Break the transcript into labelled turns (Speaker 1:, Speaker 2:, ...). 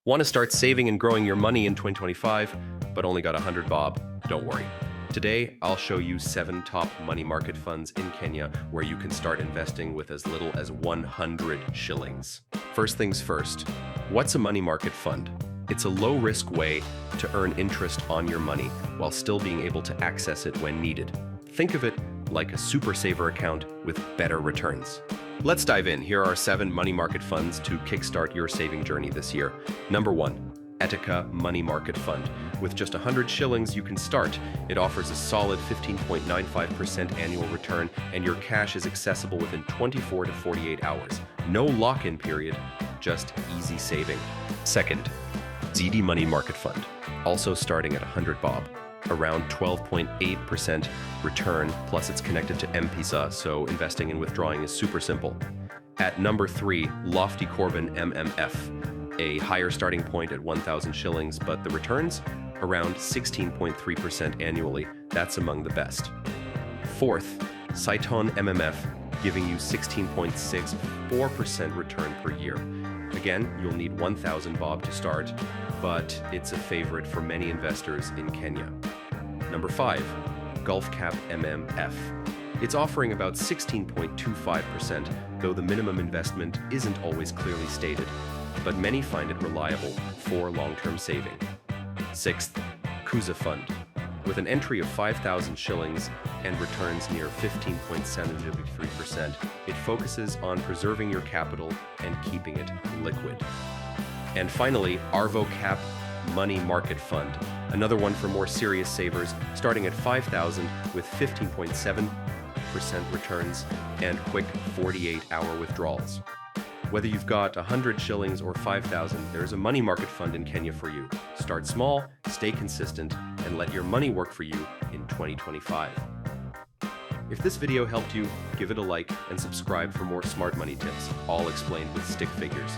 Speaker 1: Want to start saving and growing your money in 2025, but only got 100 bob? Don't worry. Today, I'll show you 7 top money market funds in Kenya where you can start investing with as little as 100 shillings. First things first, what's a money market fund? It's a low-risk way to earn interest on your money while still being able to access it when needed. Think of it like a super saver account with better returns. Let's dive in. Here are 7 money market funds to kickstart your saving journey this year. Number 1, Etika Money Market Fund. With just 100 shillings, you can start. It offers a solid 15.95% annual return, and your cash is accessible within 24 to 48 hours. No lock-in period, just easy saving. Second, ZD Money Market Fund. Also starting at 100 bob. Around 12.8% return, plus it's connected to M-Pesa, so investing and withdrawing is super simple. At number 3, Lofty Corbin MMF. A higher starting point at 1,000 shillings, but the returns? Around 16.3% annually. That's among the best. Fourth, Saiton MMF, giving you 16.64% return per year. Again, you'll need 1,000 bob to start, but it's a favorite for many investors in Kenya. Number 5, Gulf Cap MMF. It's offering about 16.25%, though the minimum investment isn't always clearly stated, but many find it reliable for long-term saving. Sixth, Kuza Fund. With an entry of 5,000 shillings and returns near 15.73%, it focuses on preserving your capital and keeping it liquid. And finally, Arvo Cap Money Market Fund, another one for more serious savers, starting at 5,000 with 15.7% returns and quick 48-hour withdrawals. Whether you've got 100 shillings or 5,000, there's a money market fund in Kenya for you. Start small, stay consistent, and let your money work for you in 2025. If this video helped you, give it a like and subscribe for more smart money tips, all explained with stick figures.